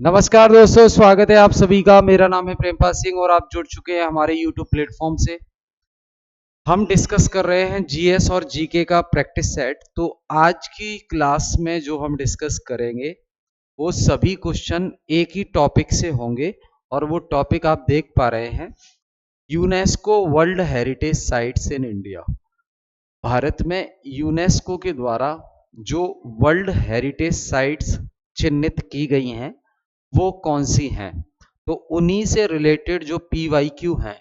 नमस्कार दोस्तों, स्वागत है आप सभी का। मेरा नाम है प्रेमपाल सिंह और आप जुड़ चुके हैं हमारे YouTube प्लेटफॉर्म से। हम डिस्कस कर रहे हैं जीएस और जीके का प्रैक्टिस सेट। तो आज की क्लास में जो हम डिस्कस करेंगे वो सभी क्वेश्चन एक ही टॉपिक से होंगे और वो टॉपिक आप देख पा रहे हैं, UNESCO world heritage sites in India. Bharat में यूनेस्को के द्वारा जो वर्ल्ड हेरिटेज साइट्स चिन्हित की गई हैं वो कौन सी हैं, तो उन्हीं से रिलेटेड जो PYQ हैं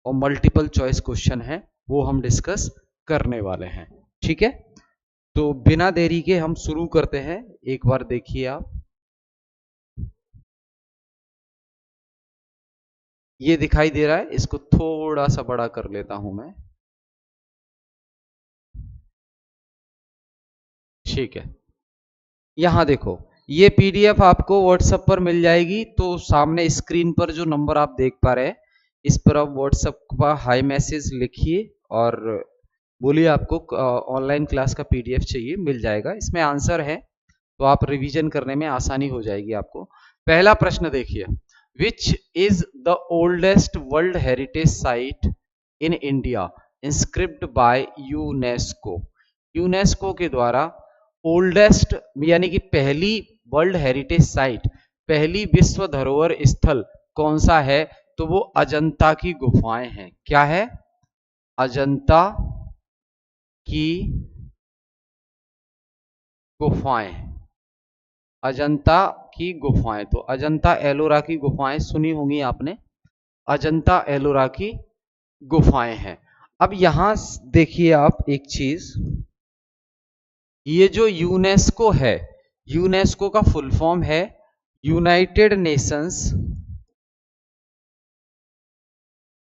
और मल्टीपल चॉइस क्वेश्चन हैं वो हम डिस्कस करने वाले हैं। ठीक है, तो बिना देरी के हम शुरू करते हैं। एक बार देखिए आप, ये दिखाई दे रहा है, इसको थोड़ा सा बड़ा कर लेता हूं मैं। ठीक है, यहां देखो, ये PDF आपको WhatsApp पर मिल जाएगी। तो सामने स्क्रीन पर जो नंबर आप देख पा रहे हैं, इस पर आप WhatsApp पर हाई मैसेज लिखिए और बोलिए आपको ऑनलाइन क्लास का PDF चाहिए, मिल जाएगा। इसमें आंसर है तो आप रिवीजन करने में आसानी हो जाएगी आपको। पहला प्रश्न देखिए, which is the oldest world heritage site in India inscript by UNESCO. UNESCO के द्वारा ओल्डेस्ट यानी कि पहली वर्ल्ड हेरिटेज साइट, पहली विश्व धरोहर स्थल कौन सा है, तो वो अजंता की गुफाएं हैं। क्या है? अजंता की गुफाएं। अजंता की गुफाएं, तो अजंता एलोरा की गुफाएं सुनी होंगी आपने। अजंता एलोरा की गुफाएं हैं। अब यहां देखिए आप एक चीज, ये जो यूनेस्को है, यूनेस्को का फुल फॉर्म है United Nations,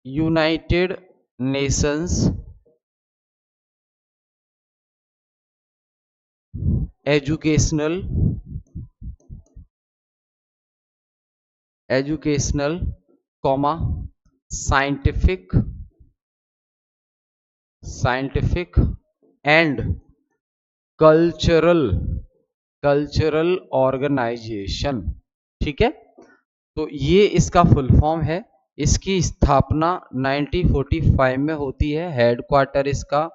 United Nations Educational comma Scientific and Cultural Organization. ठीक है, तो ये इसका फुल फॉर्म है। इसकी स्थापना 1945 में होती है। हेडक्वार्टर इसका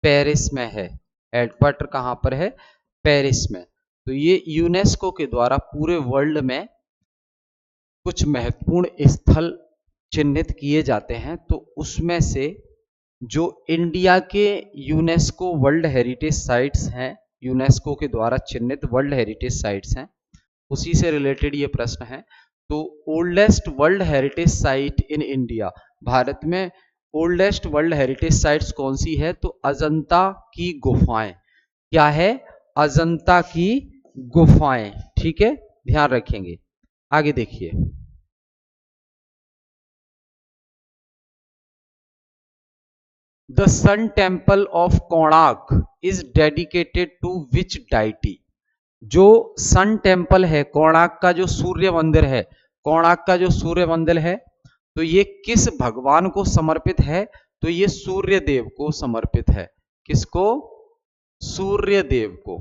पेरिस में है। हेडक्वार्टर कहां पर है? पेरिस में। तो ये यूनेस्को के द्वारा पूरे वर्ल्ड में कुछ महत्वपूर्ण स्थल चिन्हित किए जाते हैं, तो उसमें से जो इंडिया के यूनेस्को वर्ल्ड हेरिटेज साइट्स हैं, यूनेस्को के द्वारा चिन्हित वर्ल्ड हेरिटेज साइट्स हैं, उसी से रिलेटेड ये प्रश्न है। तो oldest world heritage site in India, Bharat में ओल्डेस्ट वर्ल्ड हेरिटेज साइट्स कौन सी है, तो अजंता की गुफाएं। क्या है? अजंता की गुफाएं। ठीक है, ध्यान रखेंगे। आगे देखिए, the sun temple of Konark is dedicated to which deity. जो सन टेम्पल है, कोणार्क का जो सूर्य मंदिर है, कोणार्क का जो सूर्य मंदिर है, तो ये किस भगवान को समर्पित है, तो ये सूर्य देव को समर्पित है। किसको? सूर्य देव को,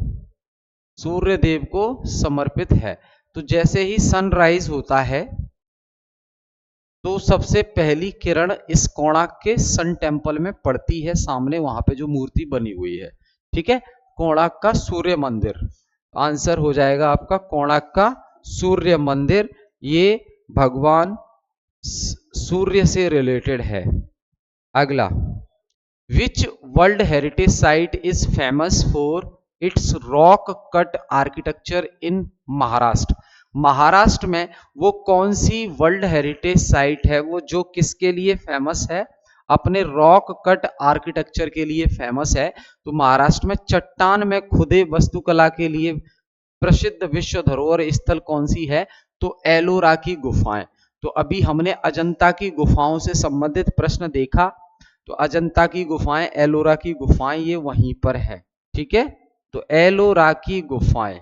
सूर्य देव को समर्पित है। तो जैसे ही सनराइज होता है तो सबसे पहली किरण इस कोणार्क के सन टेम्पल में पड़ती है, सामने वहां पे जो मूर्ति बनी हुई है। ठीक है, कोणार्क का सूर्य मंदिर आंसर हो जाएगा आपका, कोणार्क का सूर्य मंदिर। ये भगवान सूर्य से रिलेटेड है। अगला, विच world heritage site is famous for its rock cut architecture इन महाराष्ट्र। महाराष्ट्र में वो कौन सी वर्ल्ड हेरिटेज साइट है वो जो किसके लिए फेमस है? अपने रॉक कट आर्किटेक्चर के लिए फेमस है। तो महाराष्ट्र में चट्टान में खुदे वास्तुकला के लिए प्रसिद्ध विश्व धरोहर स्थल कौन सी है? तो एलोरा की गुफाएं। तो अभी हमने अजंता की गुफाओं से संबंधित प्रश्न देखा, तो अजंता की गुफाएं, एलोरा की गुफाएं, ये वहीं पर है। ठीक है, तो एलोरा की गुफाएं,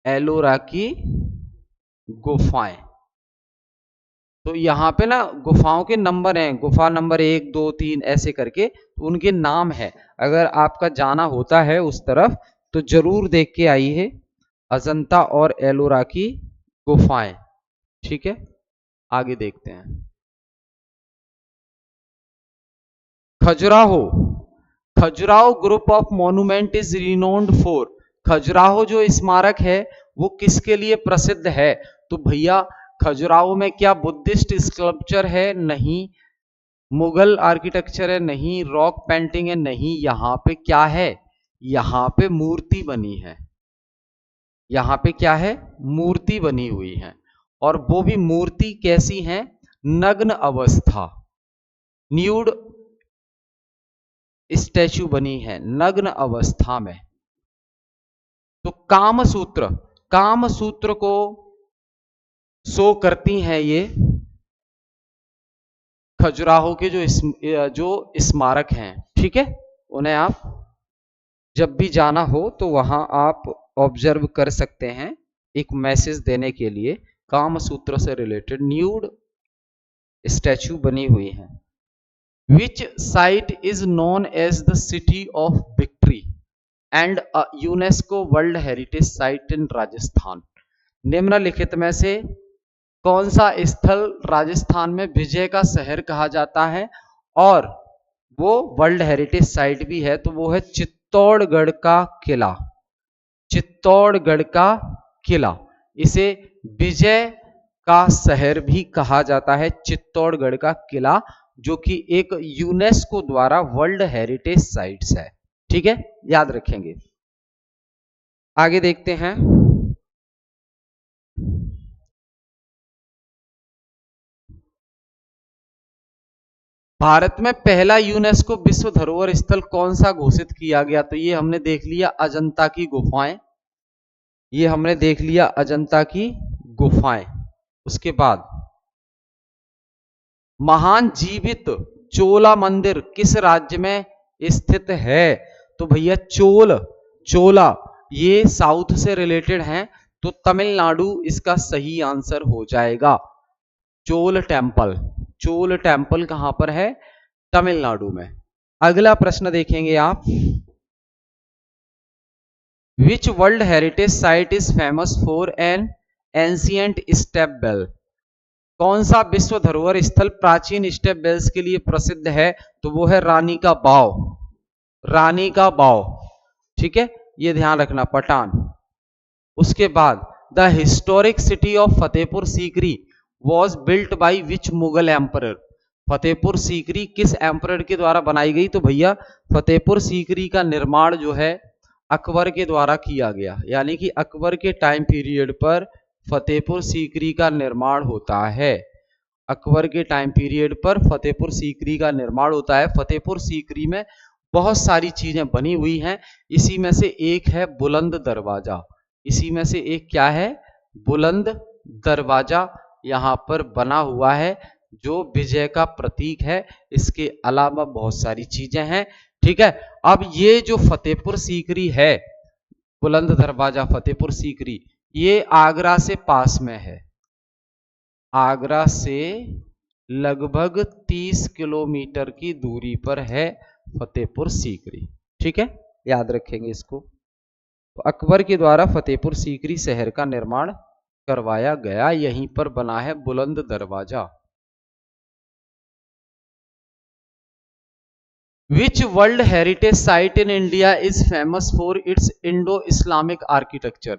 एलोरा की गुफाएं। तो यहां पे ना गुफाओं के नंबर हैं, गुफा नंबर 1 2 3 ऐसे करके, तो उनके नाम है। अगर आपका जाना होता है उस तरफ तो जरूर देख के आइए। अजंता और एलोरा की गुफाएं। ठीक है, आगे देखते हैं। Khajuraho, Khajuraho group of monument is renowned for, Khajuraho जो स्मारक है वो किसके लिए प्रसिद्ध है? तो भैया खजुराहो में क्या बुद्धिस्ट स्कल्पचर है? नहीं। मुगल आर्किटेक्चर है? नहीं। रॉक पेंटिंग है? नहीं। यहां पे क्या है? यहां पे मूर्ति बनी है। यहां पे क्या है? मूर्ति बनी हुई है। और वो भी मूर्ति कैसी है? नग्न अवस्था, न्यूड स्टैचू बनी है नग्न अवस्था में। तो कामसूत्र, कामसूत्र को शो करती हैं ये खजुराहो के जो स्मारक हैं। ठीक है, उन्हें आप जब भी जाना हो तो वहां आप ऑब्जर्व कर सकते हैं एक मैसेज देने के लिए। कामसूत्र से रिलेटेड न्यूड स्टैचू बनी हुई है। Which site is known as the city of victory and a UNESCO world heritage site in Rajasthan? निम्नलिखित में से कौन सा स्थल राजस्थान में विजय का शहर कहा जाता है और वो वर्ल्ड हेरिटेज साइट भी है? तो वो है चित्तौड़गढ़ का किला। चित्तौड़गढ़ का किला, इसे विजय का शहर भी कहा जाता है। चित्तौड़गढ़ का किला जो कि एक यूनेस्को द्वारा वर्ल्ड हेरिटेज साइट्स है। ठीक है, याद रखेंगे। आगे देखते हैं। भारत में पहला यूनेस्को विश्व धरोहर स्थल कौन सा घोषित किया गया? तो ये हमने देख लिया अजंता की गुफाएं, ये हमने देख लिया अजंता की गुफाएं। उसके बाद महान जीवित चोला मंदिर किस राज्य में स्थित है? तो भैया चोला ये साउथ से रिलेटेड हैं, तो तमिलनाडु इसका सही आंसर हो जाएगा। चोल टेम्पल कहां पर है? तमिलनाडु में। अगला प्रश्न देखेंगे आप। Which world heritage site is famous for an ancient step well? कौन सा विश्व धरोहर स्थल प्राचीन स्टेप बेल्स के लिए प्रसिद्ध है? तो वो है रानी का बाव। रानी का बाव, ठीक है, ये ध्यान रखना, पटान। उसके बाद the historic city of Fatehpur Sikri was built by which Mughal emperor? Fatehpur Sikri किस एम्परर के द्वारा बनाई गई? तो भैया फतेहपुर सीकरी का निर्माण जो है अकबर के द्वारा किया गया, यानी कि अकबर के टाइम पीरियड पर फतेहपुर सीकरी का निर्माण होता है। अकबर के टाइम पीरियड पर फतेहपुर सीकरी का निर्माण होता है। फतेहपुर सीकरी में बहुत सारी चीजें बनी हुई हैं, इसी में से एक है बुलंद दरवाजा। इसी में से एक क्या है? बुलंद दरवाजा यहां पर बना हुआ है जो विजय का प्रतीक है। इसके अलावा बहुत सारी चीजें हैं। ठीक है, अब ये जो फतेहपुर सीकरी है, बुलंद दरवाजा फतेहपुर सीकरी, ये आगरा से पास में है। आगरा से लगभग 30 किलोमीटर की दूरी पर है फतेहपुर सीकरी। ठीक है, याद रखेंगे इसको। तो अकबर के द्वारा फतेहपुर सीकरी शहर का निर्माण करवाया गया, यहीं पर बना है बुलंद दरवाजा। विच world heritage site in India is famous for its Indo Islamic architecture?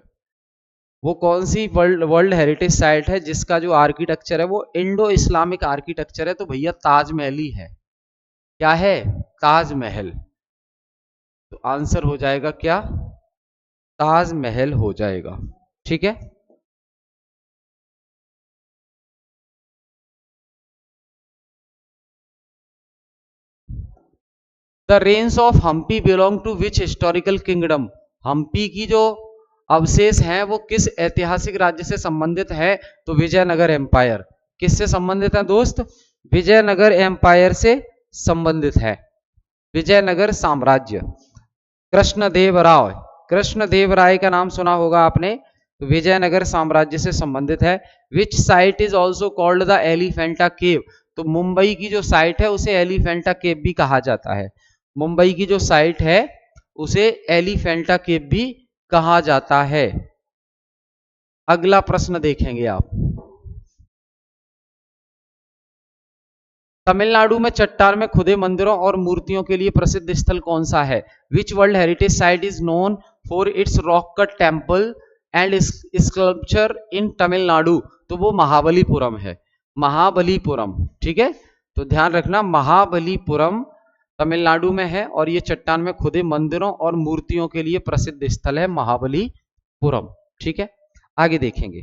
वो कौन सी वर्ल्ड हेरिटेज साइट है जिसका जो आर्किटेक्चर है वो इंडो इस्लामिक आर्किटेक्चर है? तो भैया ताजमहल ही है। क्या है? ताजमहल। तो आंसर हो जाएगा क्या? ताजमहल हो जाएगा। ठीक है, the range of Hampi belong to which historical kingdom? Hampi की जो अवशेष हैं वो किस ऐतिहासिक राज्य से संबंधित है? तो विजयनगर एम्पायर। किससे संबंधित है दोस्त? विजयनगर एम्पायर से संबंधित है, विजयनगर साम्राज्य। कृष्णदेवराय, कृष्णदेवराय का नाम सुना होगा आपने, तो विजयनगर साम्राज्य से संबंधित है। Which site is also called the Elephanta cave? तो मुंबई की जो साइट है उसे एलिफेंटा केव भी कहा जाता है। मुंबई की जो साइट है उसे एलिफेंटा केव भी कहा जाता है। अगला प्रश्न देखेंगे आप। तमिलनाडु में चट्टान में खुदे मंदिरों और मूर्तियों के लिए प्रसिद्ध स्थल कौन सा है? विच world heritage site is known for its rock cut temple and sculpture इन तमिलनाडु? तो वो महाबलीपुरम है, महाबलीपुरम। ठीक है, तो ध्यान रखना, महाबलीपुरम तमिलनाडु में है और ये चट्टान में खुदे मंदिरों और मूर्तियों के लिए प्रसिद्ध स्थल है महाबलीपुरम। ठीक है, आगे देखेंगे।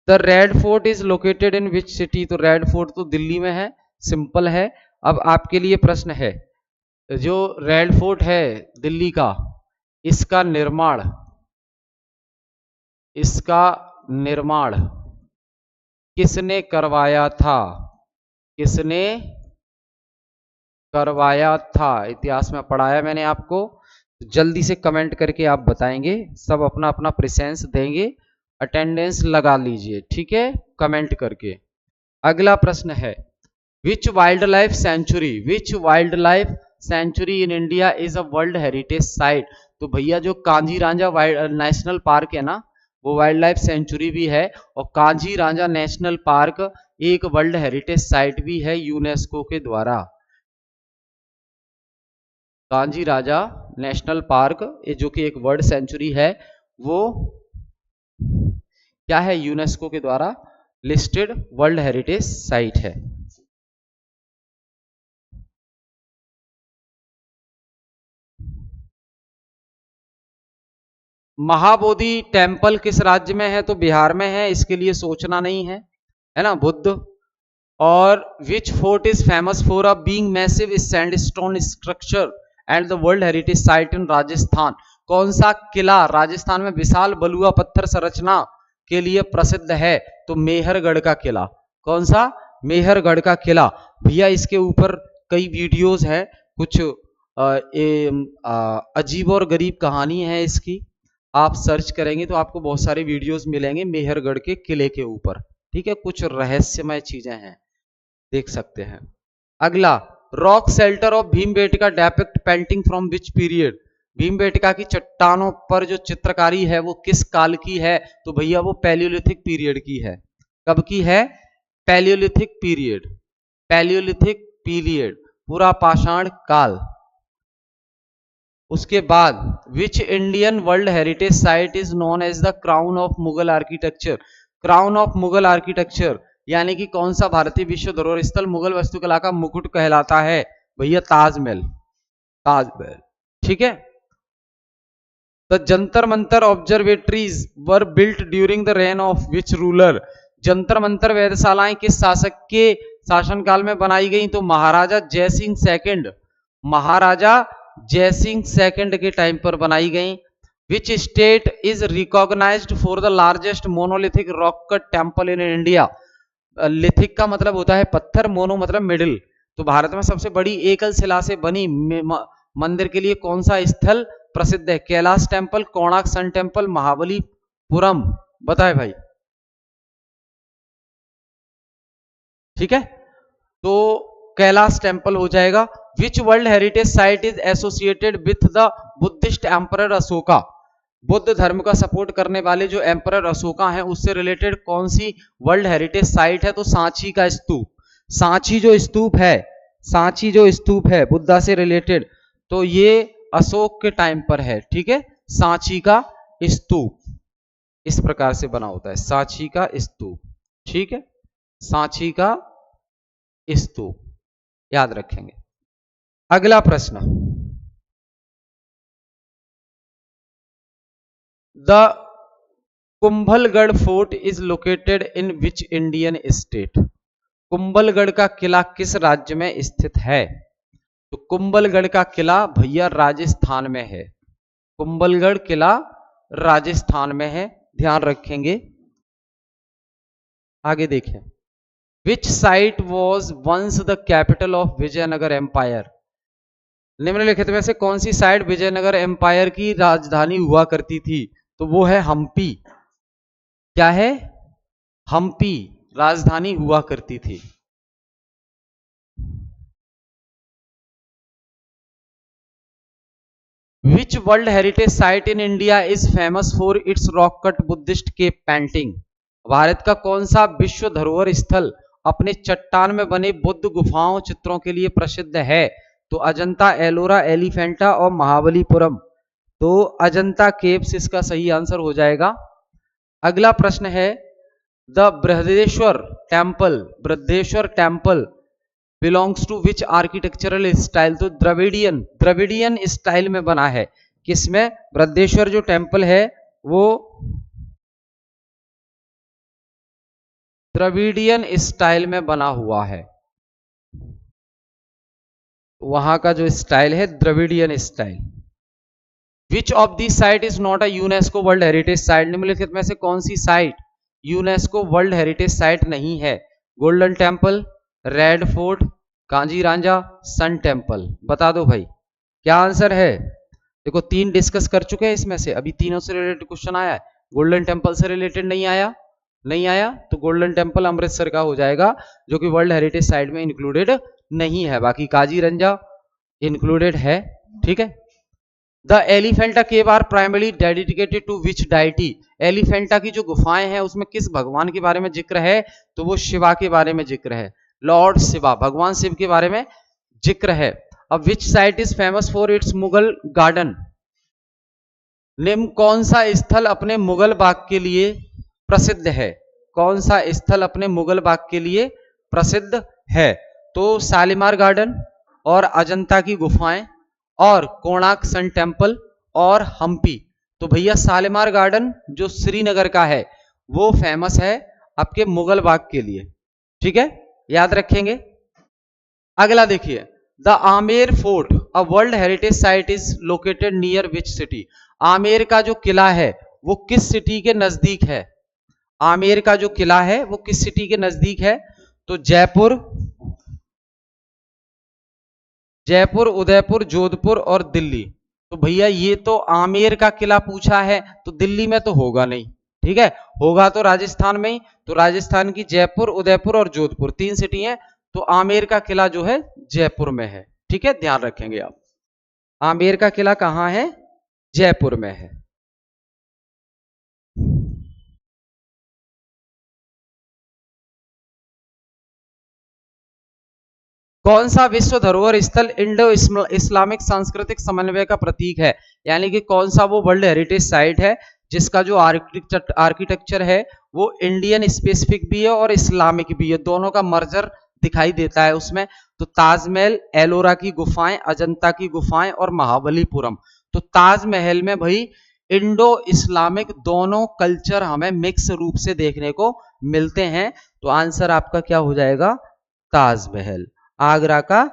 The red fort is located in which city? तो रेड फोर्ट तो दिल्ली में है, सिंपल है। अब आपके लिए प्रश्न है, जो रेड फोर्ट है दिल्ली का, इसका निर्माण किसने करवाया था? किसने करवाया था? इतिहास में पढ़ाया मैंने आपको, जल्दी से कमेंट करके आप बताएंगे, सब अपना अपना प्रेजेंस देंगे, अटेंडेंस लगा लीजिए। ठीक है, कमेंट करके। अगला प्रश्न है, which wild life sanctuary in India is a world heritage site? तो भैया जो कांजीरांझा नेशनल पार्क है ना, वो वाइल्ड लाइफ सेंचुरी भी है, और कांजीरांझा नेशनल पार्क एक वर्ल्ड हेरिटेज साइट भी है यूनेस्को के द्वारा। कांजीरांझा नेशनल पार्क जो कि एक वर्ल्ड सेंचुरी है, वो क्या है? यूनेस्को के द्वारा लिस्टेड वर्ल्ड हेरिटेज साइट है। महाबोधि टेम्पल किस राज्य में है? तो बिहार में है, इसके लिए सोचना नहीं है ना, बुद्ध। और which fort is famous for a being massive sandstone structure and the world heritage site in Rajasthan? कौन सा किला राजस्थान में विशाल बलुआ पत्थर संरचना के लिए प्रसिद्ध है? तो मेहरगढ़ का किला। कौन सा? मेहरगढ़ का किला। भैया इसके ऊपर कई वीडियोस है, कुछ अजीब और गरीब कहानी है इसकी, आप सर्च करेंगे तो आपको बहुत सारे वीडियोस मिलेंगे मेहरगढ़ के किले के ऊपर। ठीक है, कुछ रहस्यमय चीजें हैं, देख सकते हैं। अगला, rock shelter of Bhimbetka depict painting from which period? Bhimbetka की चट्टानों पर जो चित्रकारी है वो किस काल की है? तो भैया वो पैलियोलिथिक पीरियड की है। कब की है? पैलियोलिथिक पीरियड, पैलियोलिथिक पीरियड, पूरा पाषाण काल। उसके बाद which Indian world heritage site is known as the crown of Mughal architecture? Crown of Mughal architecture यानी कि कौन सा भारतीय विश्व धरोहर स्थल मुगल वास्तुकला का मुकुट कहलाता है? भैया ताजमहल, ताजमहल। ठीक है, the Jantar Mantar observatories were built during the reign of which ruler? Jantar Mantar वेधशालाएं किस शासक के शासनकाल में बनाई गई? तो महाराजा जयसिंह सेकंड, महाराजा जयसिंह सेकंड के टाइम पर बनाई गई। Which state is recognised for the largest monolithic rock cut temple in India? Lithic का मतलब होता है पत्थर, मोनो मतलब मिडिल, तो भारत में सबसे बड़ी एकल शिला से बनी मंदिर के लिए कौन सा स्थल प्रसिद्ध है? Kailash temple, Konark sun temple, Mahabalipuram? बताए भाई। ठीक है, तो कैलाश टेम्पल हो जाएगा। Which world heritage site is associated with the Buddhist emperor Ashoka? Buddha धर्म का सपोर्ट करने वाले जो एम्परर अशोका हैं उससे रिलेटेड कौन सी वर्ल्ड हेरिटेज साइट है? तो सांची का स्तूप। सांची जो स्तूप है, सांची जो स्तूप है बुद्धा से रिलेटेड, तो ये अशोक के टाइम पर है। ठीक है, सांची का स्तूप इस प्रकार से बना होता है, सांची का स्तूप। ठीक है, सांची का स्तूप याद रखेंगे। अगला प्रश्न, the Kumbhalgarh fort is located in which Indian state? Kumbhalgarh का किला किस राज्य में स्थित है? तो कुंभलगढ़ का किला भैया राजस्थान में है, कुंभलगढ़ किला राजस्थान में है, ध्यान रखेंगे। आगे देखें, which site was once the capital of Vijayanagar empire? निम्नलिखित में से कौन सी साइट विजयनगर एम्पायर की राजधानी हुआ करती थी? तो वो है हम्पी। क्या है? हम्पी राजधानी हुआ करती थी। विच world heritage site in India is famous for its rock cut Buddhist cave painting? Bharat का कौन सा विश्व धरोहर स्थल अपने चट्टान में बने बुद्ध गुफाओं चित्रों के लिए प्रसिद्ध है? तो अजंता, एलोरा, एलिफेंटा और महाबलीपुरम। तो अजंता केव्स इसका सही आंसर हो जाएगा। अगला प्रश्न है, the Brihadeeswara temple belongs to which architectural style? तो द्रविडियन स्टाइल में बना है। किसमें? बृहदेश्वर जो टेम्पल है वो द्रविडियन स्टाइल में बना हुआ है। वहां का जो स्टाइल है Dravidian style. Which of the site is not a UNESCO world heritage site? निम्नलिखित में से कौन सी site UNESCO world heritage site नहीं है? Golden Temple, Red Fort, Kaziranga, sun temple. बता दो भाई क्या आंसर है। देखो 3 डिस्कस कर चुके हैं, इसमें से अभी तीनों से रिलेटेड क्वेश्चन आया है। गोल्डन टेम्पल से रिलेटेड नहीं आया तो गोल्डन टेम्पल अमृतसर का हो जाएगा, जो कि वर्ल्ड हेरिटेज साइट में इंक्लूडेड नहीं है। बाकी काजीरंजा इंक्लूडेड है। ठीक है। The Elephanta cave are primarily dedicated to which deity? Elephanta की जो गुफाएं हैं उसमें किस भगवान के बारे में जिक्र है? तो वो शिवा के बारे में जिक्र है। लॉर्ड शिवा, भगवान शिव के बारे में जिक्र है। अब विच site is famous for its Mughal garden? निम्न कौन सा स्थल अपने मुगल बाग के लिए प्रसिद्ध है? कौन सा स्थल अपने मुगल बाग के लिए प्रसिद्ध है? तो शालीमार गार्डन और अजंता की गुफाएं और कोणार्क सन टेम्पल और हम्पी। तो भैया शालीमार गार्डन जो श्रीनगर का है वो फेमस है आपके मुगल बाग के लिए। ठीक है, याद रखेंगे। अगला देखिए, the Amer fort a world heritage site is located near which city? Amer का जो किला है वो किस सिटी के नजदीक है? आमेर का जो किला है वो किस सिटी के नजदीक है? तो जयपुर, उदयपुर, जोधपुर और दिल्ली। तो भैया ये तो आमेर का किला पूछा है तो दिल्ली में तो होगा नहीं। ठीक है, होगा तो राजस्थान में ही। तो राजस्थान की जयपुर, उदयपुर और जोधपुर 3 सिटी हैं। तो आमेर का किला जो है जयपुर में है। ठीक है, ध्यान रखेंगे आप। आमेर का किला कहां है? जयपुर में है। कौन सा विश्व धरोहर स्थल इंडो इस्लामिक सांस्कृतिक समन्वय का प्रतीक है? यानी कि कौन सा वो वर्ल्ड हेरिटेज साइट है जिसका जो आर्किटेक्चर है वो इंडियन स्पेसिफिक भी है और इस्लामिक भी है, दोनों का मर्जर दिखाई देता है उसमें। तो ताजमहल, एलोरा की गुफाएं, अजंता की गुफाएं और महाबलीपुरम। तो ताजमहल में भाई इंडो इस्लामिक दोनों कल्चर हमें मिक्स रूप से देखने को मिलते हैं। तो आंसर आपका क्या हो जाएगा? ताजमहल, आगरा का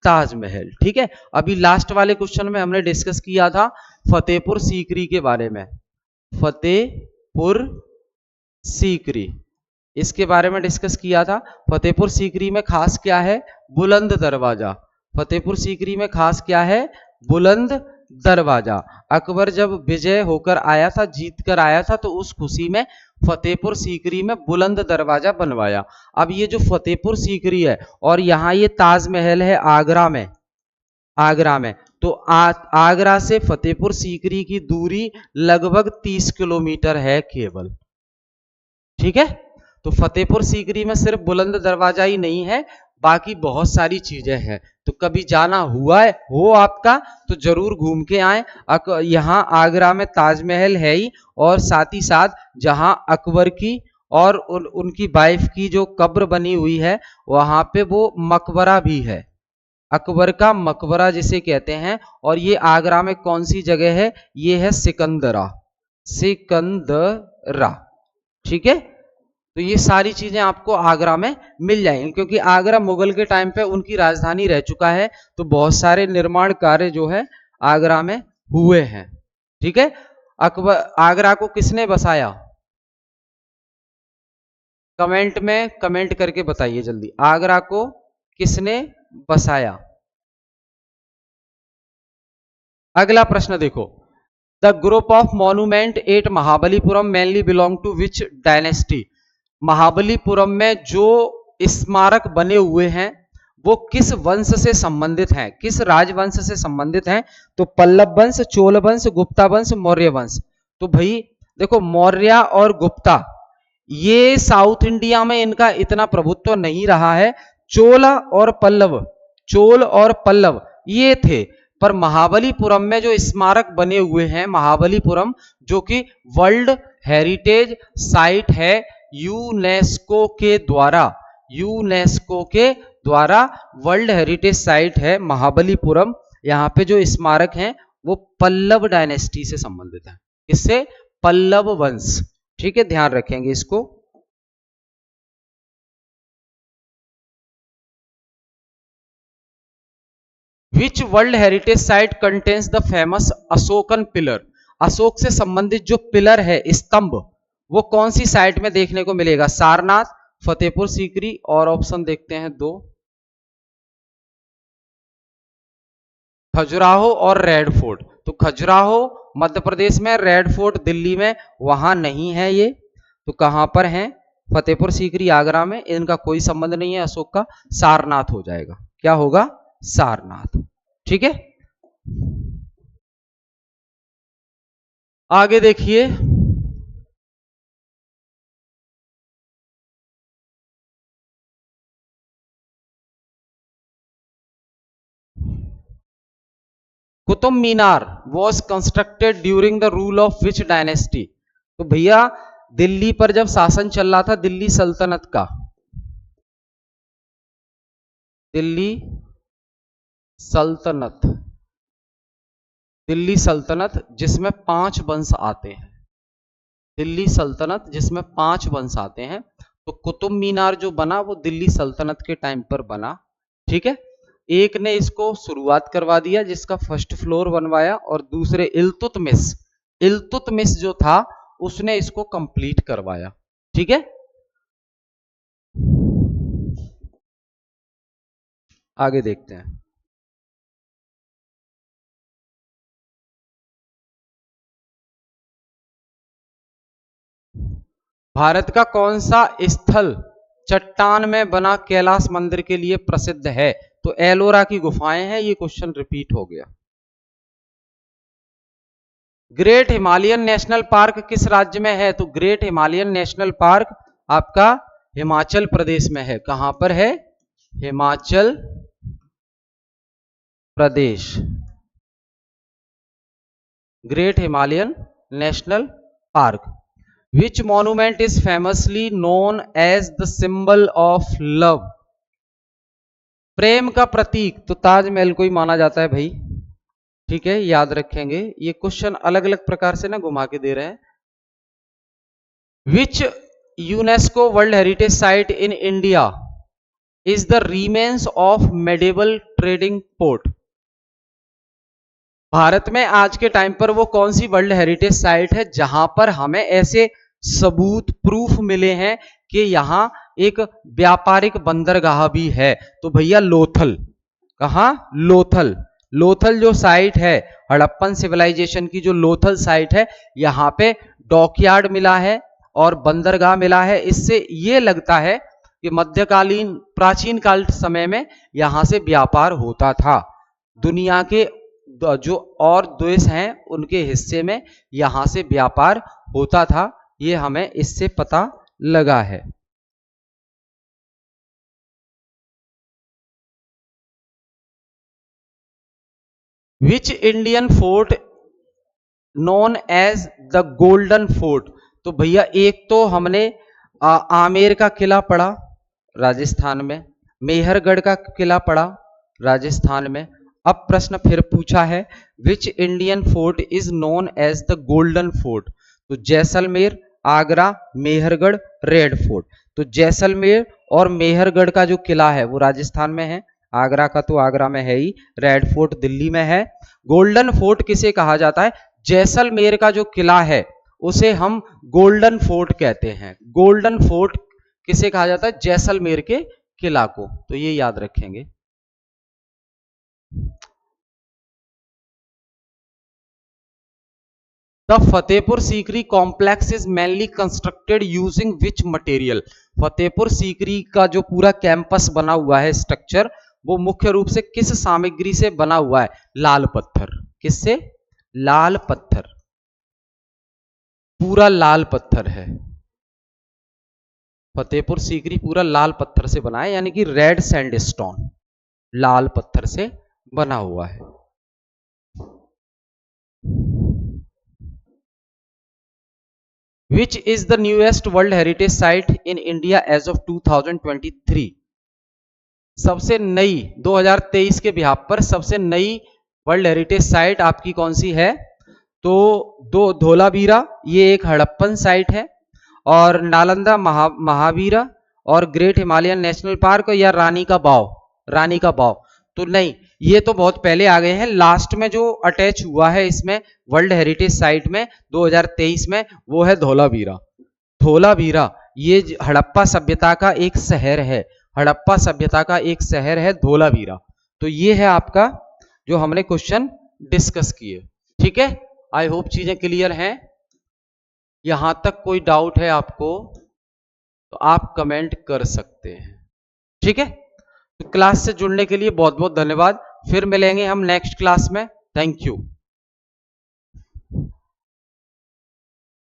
ताजमहल। ठीक है, अभी लास्ट वाले क्वेश्चन में हमने डिस्कस किया था फतेहपुर सीकरी के बारे में। फतेहपुर सीकरी, इसके बारे में डिस्कस किया था। फतेहपुर सीकरी में खास क्या है? बुलंद दरवाजा। फतेहपुर सीकरी में खास क्या है? बुलंद दरवाजा। अकबर जब विजय होकर आया था, जीत कर आया था, तो उस खुशी में फतेहपुर सीकरी में बुलंद दरवाजा बनवाया। अब ये जो फतेहपुर सीकरी है और यहाँ ये ताजमहल है आगरा में तो आगरा से फतेहपुर सीकरी की दूरी लगभग 30 किलोमीटर है केवल। ठीक है, तो फतेहपुर सीकरी में सिर्फ बुलंद दरवाजा ही नहीं है, बाकी बहुत सारी चीजें हैं। तो कभी जाना हुआ है हो आपका तो जरूर घूम के आए। यहाँ आगरा में ताजमहल है ही, और साथ ही साथ जहां अकबर की और उनकी वाइफ की जो कब्र बनी हुई है वहां पे वो मकबरा भी है, अकबर का मकबरा जिसे कहते हैं। और ये आगरा में कौन सी जगह है? ये है सिकंदरा। ठीक है, तो ये सारी चीजें आपको आगरा में मिल जाएंगी, क्योंकि आगरा मुगल के टाइम पे उनकी राजधानी रह चुका है। तो बहुत सारे निर्माण कार्य जो है आगरा में हुए हैं। ठीक है, अकबर, आगरा को किसने बसाया? कमेंट में कमेंट करके बताइए जल्दी, आगरा को किसने बसाया? अगला प्रश्न देखो, the group of monument at Mahabalipuram mainly belong to which dynasty? Mahabalipuram में जो स्मारक बने हुए हैं वो किस वंश से संबंधित हैं, किस राजवंश से संबंधित हैं? तो पल्लव वंश, चोल वंश, गुप्ता वंश, मौर्य वंश। तो भाई देखो, मौर्य और गुप्ता ये साउथ इंडिया में इनका इतना प्रभुत्व नहीं रहा है। चोल और पल्लव, चोल और पल्लव ये थे। पर महाबलीपुरम में जो स्मारक बने हुए हैं, महाबलीपुरम जो कि वर्ल्ड हेरिटेज साइट है यूनेस्को के द्वारा, यूनेस्को के द्वारा वर्ल्ड हेरिटेज साइट है महाबलीपुरम। यहाँ पे जो स्मारक हैं वो पल्लव डायनेस्टी से संबंधित है। इससे पल्लव वंश, ठीक है, ध्यान रखेंगे इसको। विच world heritage site contains the famous Ashokan pillar? Ashok से संबंधित जो पिलर है, स्तंभ, वो कौन सी साइट में देखने को मिलेगा? सारनाथ, फतेहपुर सीकरी, और ऑप्शन देखते हैं दो, खजुराहो और रेड फोर्ट। तो खजुराहो मध्य प्रदेश में, रेड फोर्ट दिल्ली में, वहां नहीं है ये। तो कहां पर है? फतेहपुर सीकरी आगरा में। इनका कोई संबंध नहीं है अशोक का। सारनाथ हो जाएगा। क्या होगा? सारनाथ। ठीक है, आगे देखिए। Qutub Minar was constructed during the rule of which dynasty? तो भैया दिल्ली पर जब शासन चल रहा था दिल्ली सल्तनत का, दिल्ली सल्तनत, दिल्ली सल्तनत जिसमें 5 वंश आते हैं, दिल्ली सल्तनत जिसमें 5 वंश आते हैं। तो कुतुब मीनार जो बना वो दिल्ली सल्तनत के टाइम पर बना। ठीक है, एक ने इसको शुरुआत करवा दिया जिसका फर्स्ट फ्लोर बनवाया, और दूसरे इल्तुतमिश, इल्तुतमिश जो था उसने इसको कंप्लीट करवाया। ठीक है, आगे देखते हैं। भारत का कौन सा स्थल चट्टान में बना कैलाश मंदिर के लिए प्रसिद्ध है? तो एलोरा की गुफाएं हैं। ये क्वेश्चन रिपीट हो गया। ग्रेट हिमालयन नेशनल पार्क किस राज्य में है? तो ग्रेट हिमालयन नेशनल पार्क आपका हिमाचल प्रदेश में है। कहां पर है? Himachal Pradesh. Great Himalayan National Park. Which monument is famously known as the symbol of love? प्रेम का प्रतीक तो ताजमहल को ही माना जाता है भाई। ठीक है, याद रखेंगे। ये क्वेश्चन अलग अलग प्रकार से ना घुमा के दे रहे हैं। Which UNESCO world heritage site in India is the remains of medieval trading port? Bharat में आज के टाइम पर वो कौन सी वर्ल्ड हेरिटेज साइट है जहां पर हमें ऐसे सबूत, प्रूफ मिले हैं कि यहां एक व्यापारिक बंदरगाह भी है? तो भैया लोथल। कहां? लोथल। लोथल जो साइट है हड़प्पन सिविलाइजेशन की, जो लोथल साइट है, यहां पे डॉकयार्ड मिला है और बंदरगाह मिला है। इससे यह लगता है कि मध्यकालीन, प्राचीन काल समय में यहां से व्यापार होता था। दुनिया के जो और देश हैं उनके हिस्से में यहां से व्यापार होता था। ये हमें इससे पता लगा है। Which Indian fort known as the golden fort? तो भैया एक तो हमने आमेर का किला पढ़ा राजस्थान में, मेहरगढ़ का किला पढ़ा राजस्थान में। अब प्रश्न फिर पूछा है, which Indian fort is known as the golden fort? तो जैसलमेर, आगरा, मेहरगढ़, रेड फोर्ट। तो जैसलमेर और मेहरगढ़ का जो किला है वो राजस्थान में है, आगरा का तो आगरा में है ही, रेड फोर्ट दिल्ली में है। गोल्डन फोर्ट किसे कहा जाता है? जैसलमेर का जो किला है उसे हम गोल्डन फोर्ट कहते हैं। गोल्डन फोर्ट किसे कहा जाता है? जैसलमेर के किला को। तो ये याद रखेंगे। The Fatehpur Sikri complex is mainly constructed using which material? Fatehpur Sikri का जो पूरा कैंपस बना हुआ है, स्ट्रक्चर, वो मुख्य रूप से किस सामग्री से बना हुआ है? लाल पत्थर। किससे? लाल पत्थर, पूरा लाल पत्थर है। फतेहपुर सीकरी पूरा लाल पत्थर से बना है, यानी कि रेड सैंडस्टोन, लाल पत्थर से बना हुआ है। Which is the newest World Heritage Site in India as of 2023? सबसे नई 2023 के बिहाफ पर सबसे नई वर्ल्ड हेरिटेज साइट आपकी कौन सी है? तो दो धोलावीरा, ये एक हड़प्पन साइट है, और नालंदा महावीरा और ग्रेट हिमालयन नेशनल पार्क, या रानी का बाव? रानी का बाव तो नहीं, ये तो बहुत पहले आ गए हैं। लास्ट में जो अटैच हुआ है इसमें वर्ल्ड हेरिटेज साइट में 2023 में, वो है धोलावीरा। धोलावीरा ये हड़प्पा सभ्यता का एक शहर है, हड़प्पा सभ्यता का एक शहर है धोलावीरा। तो ये है आपका जो हमने क्वेश्चन डिस्कस किए। ठीक है, आई होप चीजें क्लियर हैं। यहां तक कोई डाउट है आपको तो आप कमेंट कर सकते हैं। ठीक है, तो क्लास से जुड़ने के लिए बहुत बहुत धन्यवाद। फिर मिलेंगे हम नेक्स्ट क्लास में। Thank you.